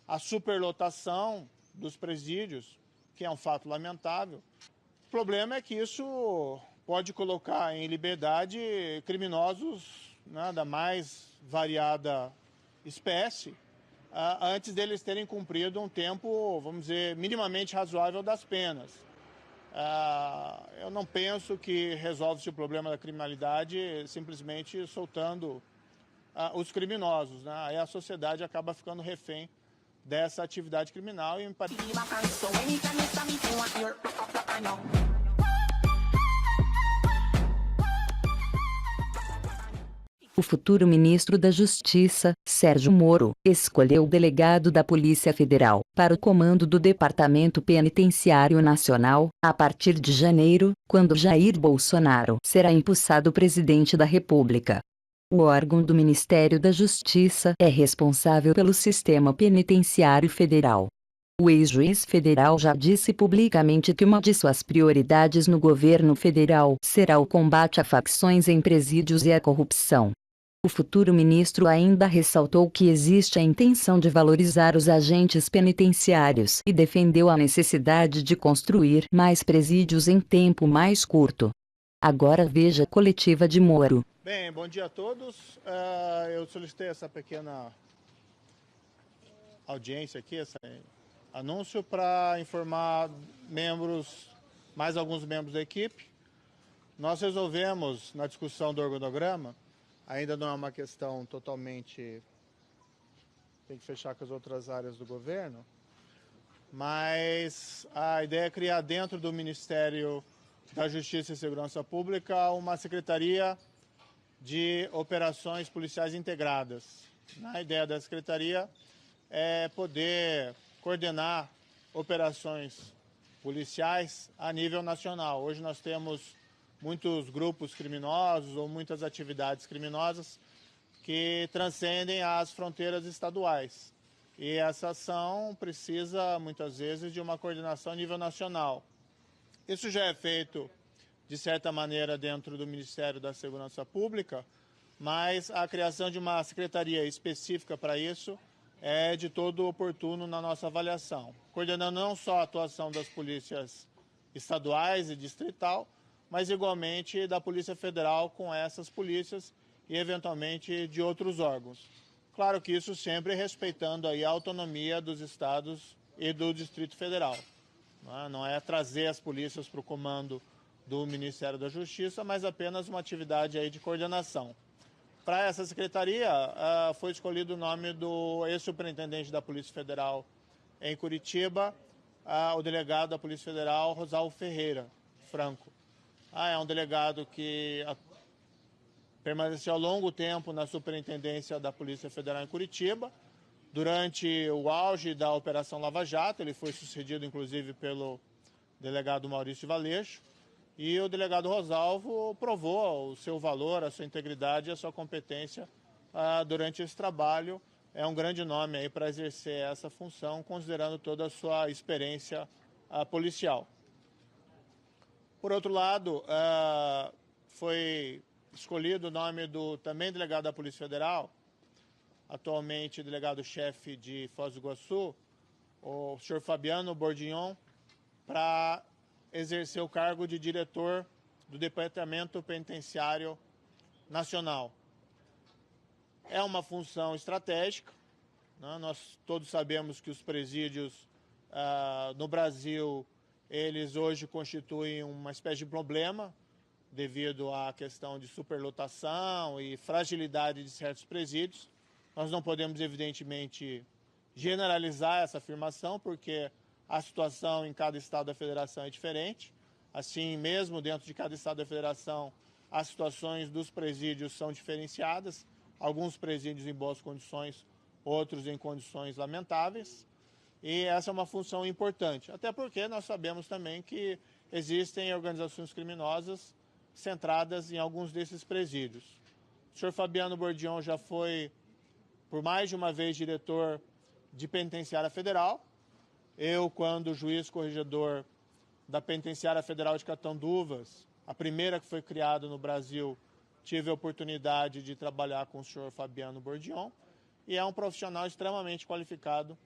a superlotação dos presídios, que é um fato lamentável. O problema é que isso pode colocar em liberdade criminosos, né, da mais variada espécie, antes deles terem cumprido um tempo, vamos dizer, minimamente razoável das penas. Eu não penso que resolve-se o problema da criminalidade simplesmente soltando os criminosos, né? Aí a sociedade acaba ficando refém dessa atividade criminal e me parece... O futuro ministro da Justiça, Sérgio Moro, escolheu o delegado da Polícia Federal para o comando do Departamento Penitenciário Nacional, a partir de janeiro, quando Jair Bolsonaro será empossado presidente da República. O órgão do Ministério da Justiça é responsável pelo sistema penitenciário federal. O ex-juiz federal já disse publicamente que uma de suas prioridades no governo federal será o combate a facções em presídios e a corrupção. O futuro ministro ainda ressaltou que existe a intenção de valorizar os agentes penitenciários e defendeu a necessidade de construir mais presídios em tempo mais curto. Agora veja a coletiva de Moro. Bem, bom dia a todos. Eu solicitei essa pequena audiência aqui, esse anúncio, para informar mais alguns membros da equipe. Nós resolvemos, na discussão do organograma, ainda não é uma questão totalmente... tem que fechar com as outras áreas do governo, mas a ideia é criar dentro do Ministério da Justiça e Segurança Pública uma secretaria de operações policiais integradas. A ideia da secretaria é poder coordenar operações policiais a nível nacional. Hoje nós temos muitos grupos criminosos ou muitas atividades criminosas que transcendem as fronteiras estaduais. E essa ação precisa, muitas vezes, de uma coordenação a nível nacional. Isso já é feito, de certa maneira, dentro do Ministério da Segurança Pública, mas a criação de uma secretaria específica para isso é de todo oportuno na nossa avaliação, coordenando não só a atuação das polícias estaduais e distrital, mas igualmente da Polícia Federal com essas polícias e, eventualmente, de outros órgãos. Claro que isso sempre respeitando aí a autonomia dos estados e do Distrito Federal. Não é trazer as polícias para o comando do Ministério da Justiça, mas apenas uma atividade aí de coordenação. Para essa secretaria, foi escolhido o nome do ex-superintendente da Polícia Federal em Curitiba, o delegado da Polícia Federal, Rosalvo Ferreira Franco. É um delegado que permaneceu ao longo tempo na superintendência da Polícia Federal em Curitiba. Durante o auge da Operação Lava Jato, ele foi sucedido, inclusive, pelo delegado Maurício Valeixo. E o delegado Rosalvo provou o seu valor, a sua integridade e a sua competência durante esse trabalho. É um grande nome aí para exercer essa função, considerando toda a sua experiência policial. Por outro lado, foi escolhido o nome do também delegado da Polícia Federal, atualmente delegado-chefe de Foz do Iguaçu, o senhor Fabiano Bordignon, para exercer o cargo de diretor do Departamento Penitenciário Nacional. É uma função estratégica, né? Nós todos sabemos que os presídios no Brasil, eles hoje constituem uma espécie de problema devido à questão de superlotação e fragilidade de certos presídios. Nós não podemos, evidentemente, generalizar essa afirmação, porque a situação em cada estado da federação é diferente. Assim, mesmo dentro de cada estado da federação, as situações dos presídios são diferenciadas. Alguns presídios em boas condições, outros em condições lamentáveis. E essa é uma função importante, até porque nós sabemos também que existem organizações criminosas centradas em alguns desses presídios. O senhor Fabiano Bordignon já foi, por mais de uma vez, diretor de Penitenciária Federal. Eu, quando juiz corregedor da Penitenciária Federal de Catanduvas, a primeira que foi criada no Brasil, tive a oportunidade de trabalhar com o senhor Fabiano Bordignon, e é um profissional extremamente qualificado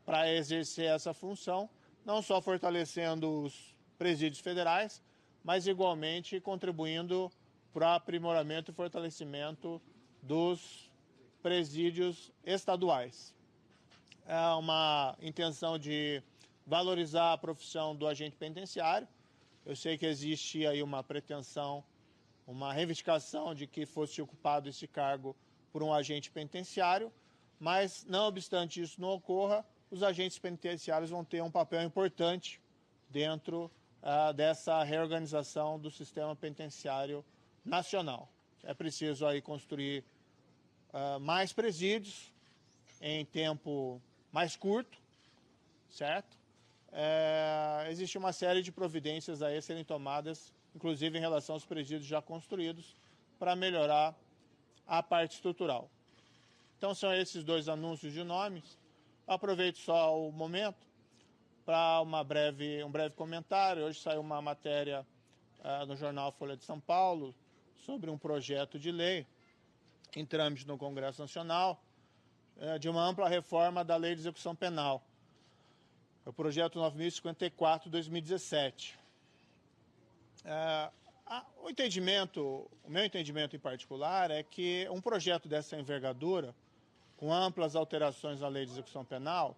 para exercer essa função, não só fortalecendo os presídios federais, mas igualmente contribuindo para o aprimoramento e fortalecimento dos presídios estaduais. É uma intenção de valorizar a profissão do agente penitenciário. Eu sei que existe aí uma pretensão, uma reivindicação de que fosse ocupado esse cargo por um agente penitenciário, mas, não obstante isso não ocorra, os agentes penitenciários vão ter um papel importante dentro dessa reorganização do sistema penitenciário nacional. É preciso aí construir mais presídios em tempo mais curto, certo? Existe uma série de providências aí a serem tomadas, inclusive em relação aos presídios já construídos, para melhorar a parte estrutural. Então são esses dois anúncios de nomes. Aproveito só o momento para um breve comentário. Hoje saiu uma matéria no jornal Folha de São Paulo sobre um projeto de lei em trâmite no Congresso Nacional de uma ampla reforma da Lei de Execução Penal. É o projeto 9054/2017. O meu entendimento em particular é que um projeto dessa envergadura, com amplas alterações na Lei de Execução Penal,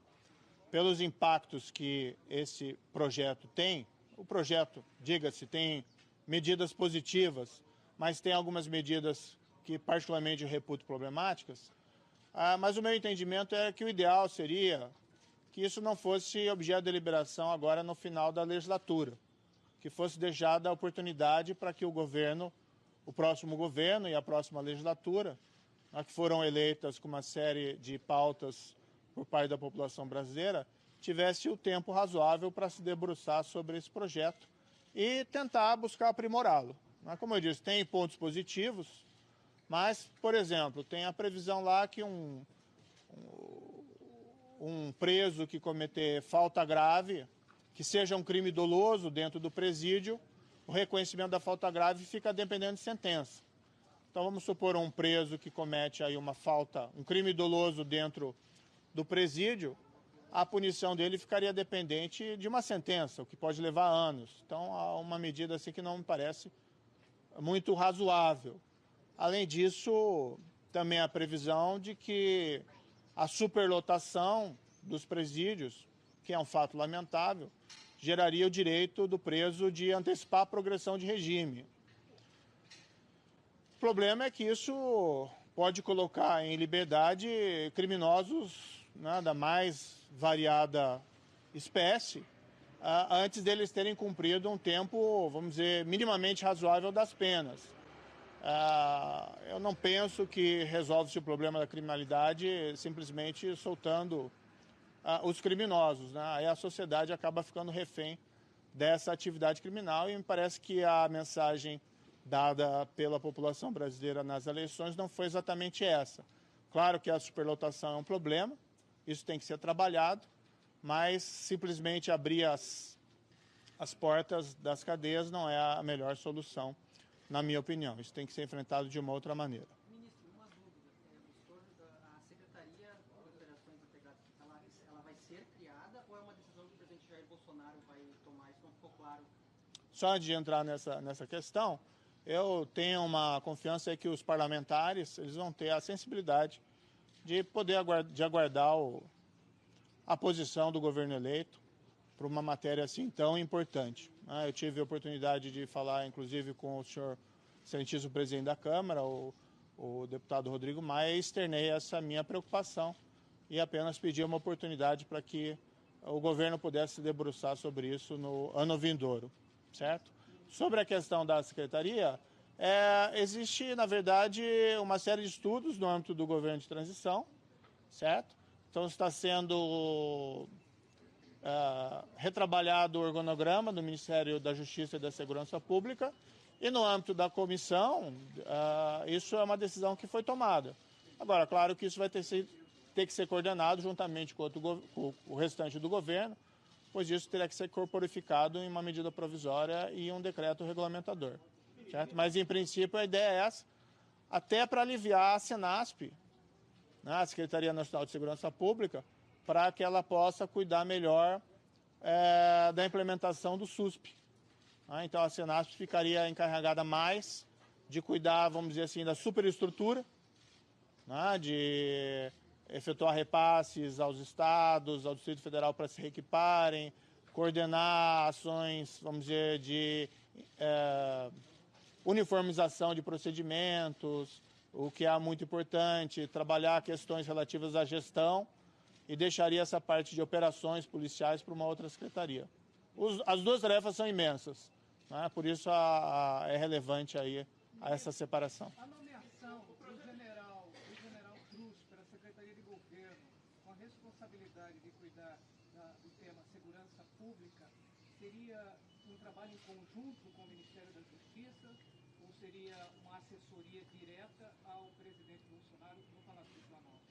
pelos impactos que esse projeto tem, o projeto, diga-se, tem medidas positivas, mas tem algumas medidas que particularmente eu reputo problemáticas, mas o meu entendimento é que o ideal seria que isso não fosse objeto de deliberação agora no final da legislatura, que fosse deixada a oportunidade para que o governo, o próximo governo e a próxima legislatura, que foram eleitas com uma série de pautas por parte da população brasileira, tivesse o tempo razoável para se debruçar sobre esse projeto e tentar buscar aprimorá-lo. Como eu disse, tem pontos positivos, mas, por exemplo, tem a previsão lá que um preso que cometer falta grave, que seja um crime doloso dentro do presídio, o reconhecimento da falta grave fica dependendo de sentença. Então vamos supor um preso que comete aí uma falta, um crime doloso dentro do presídio, a punição dele ficaria dependente de uma sentença, o que pode levar anos. Então há uma medida assim que não me parece muito razoável. Além disso, também a previsão de que a superlotação dos presídios, que é um fato lamentável, geraria o direito do preso de antecipar a progressão de regime. O problema é que isso pode colocar em liberdade criminosos da mais variada espécie, antes deles terem cumprido um tempo, vamos dizer, minimamente razoável das penas. Eu não penso que resolve-se o problema da criminalidade simplesmente soltando os criminosos, Aí a sociedade acaba ficando refém dessa atividade criminal e me parece que a mensagem dada pela população brasileira nas eleições não foi exatamente essa. Claro que a superlotação é um problema, isso tem que ser trabalhado, mas simplesmente abrir as portas das cadeias não é a melhor solução, na minha opinião. Isso tem que ser enfrentado de uma outra maneira. Ministro, uma dúvida. A Secretaria de Operações Integradas, ela vai ser criada ou é uma decisão que o presidente Jair Bolsonaro vai tomar? Isso não ficou claro. Só antes de entrar nessa questão, eu tenho uma confiança que os parlamentares eles vão ter a sensibilidade de poder aguardar a posição do governo eleito para uma matéria assim tão importante. Eu tive a oportunidade de falar, inclusive, com o senhor excelentíssimo presidente da Câmara, o deputado Rodrigo Maia, e externei essa minha preocupação e apenas pedi uma oportunidade para que o governo pudesse se debruçar sobre isso no ano vindouro, certo? Sobre a questão da secretaria, existe, na verdade, uma série de estudos no âmbito do governo de transição, certo? Então está sendo retrabalhado o organograma do Ministério da Justiça e da Segurança Pública e no âmbito da comissão, isso é uma decisão que foi tomada. Agora, claro que isso vai ter que ser coordenado juntamente com o restante do governo, pois isso terá que ser corporificado em uma medida provisória e um decreto regulamentador, certo? Mas, em princípio, a ideia é essa, até para aliviar a Senasp, a Secretaria Nacional de Segurança Pública, para que ela possa cuidar melhor da implementação do SUSP. Então a Senasp ficaria encarregada mais de cuidar, vamos dizer assim, da superestrutura, de efetuar repasses aos estados, ao Distrito Federal para se reequiparem, coordenar ações, vamos dizer, de uniformização de procedimentos, o que é muito importante, trabalhar questões relativas à gestão e deixaria essa parte de operações policiais para uma outra secretaria. As duas tarefas são imensas, por isso é relevante aí essa separação. A nomeação do general Cruz para a Secretaria de Governo, com a responsabilidade de cuidar do tema segurança pública, seria um trabalho em conjunto com o Ministério da Justiça ou seria uma assessoria direta ao presidente Bolsonaro no Palácio do Planalto?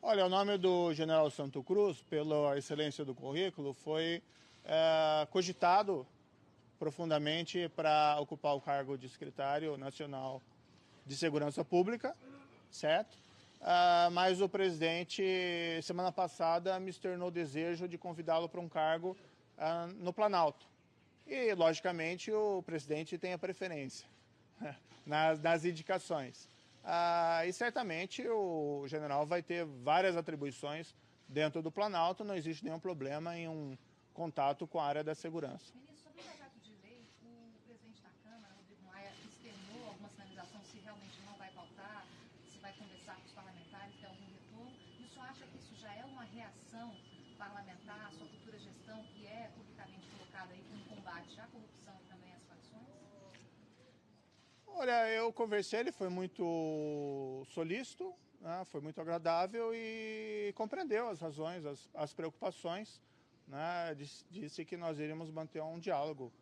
Olha, o nome do general Santo Cruz, pela excelência do currículo, foi cogitado profundamente para ocupar o cargo de secretário nacional de Segurança Pública, certo? Mas o presidente, semana passada, me externou o desejo de convidá-lo para um cargo no Planalto. E, logicamente, o presidente tem a preferência nas indicações. E certamente o general vai ter várias atribuições dentro do Planalto, não existe nenhum problema em um contato com a área da segurança. Ministro, sobre o projeto de lei, o presidente da Câmara, Rodrigo Maia, externou alguma sinalização se realmente não vai pautar, se vai conversar com os parlamentares, ter algum retorno. E o senhor acha que isso já é uma reação parlamentar à sua futura gestão, que é publicamente colocada aí como combate à corrupção e também às facções? Olha, eu conversei, ele foi muito solícito, foi muito agradável e compreendeu as razões, as preocupações, disse que nós iríamos manter um diálogo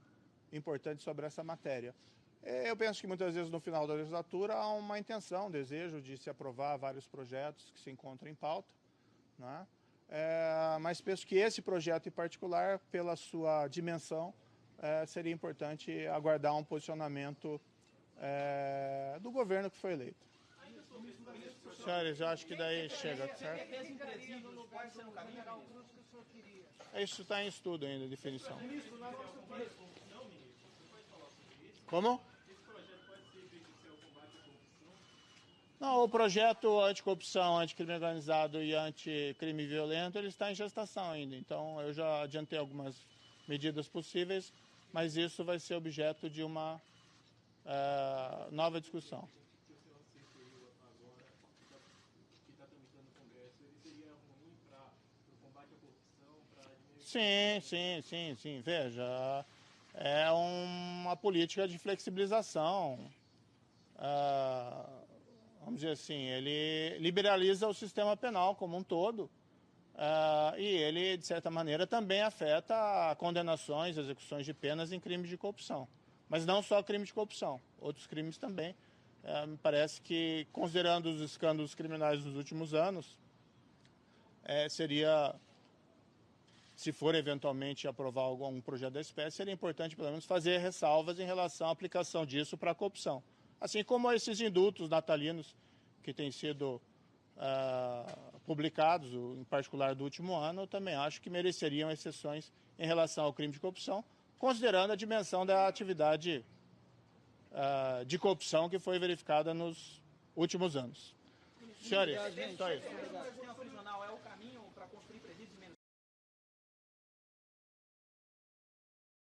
importante sobre essa matéria. Eu penso que muitas vezes no final da legislatura há uma intenção, um desejo de se aprovar vários projetos que se encontram em pauta, mas penso que esse projeto em particular, pela sua dimensão, seria importante aguardar um posicionamento do governo que foi eleito. Senhores, eu acho que daí chega, certo? Isso está em estudo ainda, definição. Como? Não, o projeto anticorrupção, anticrime organizado e anticrime violento, ele está em gestação ainda. Então, eu já adiantei algumas medidas possíveis, mas isso vai ser objeto de uma nova discussão. Sim. Veja, é uma política de flexibilização. Vamos dizer assim, ele liberaliza o sistema penal como um todo. E ele, de certa maneira, também afeta condenações, execuções de penas em crimes de corrupção. Mas não só crime de corrupção, outros crimes também. Me parece que, considerando os escândalos criminais dos últimos anos, seria, se for eventualmente aprovar algum projeto da espécie, seria importante, pelo menos, fazer ressalvas em relação à aplicação disso para a corrupção. Assim como esses indultos natalinos que têm sido publicados, em particular do último ano, eu também acho que mereceriam exceções em relação ao crime de corrupção, considerando a dimensão da atividade de corrupção que foi verificada nos últimos anos. Senhores, só isso.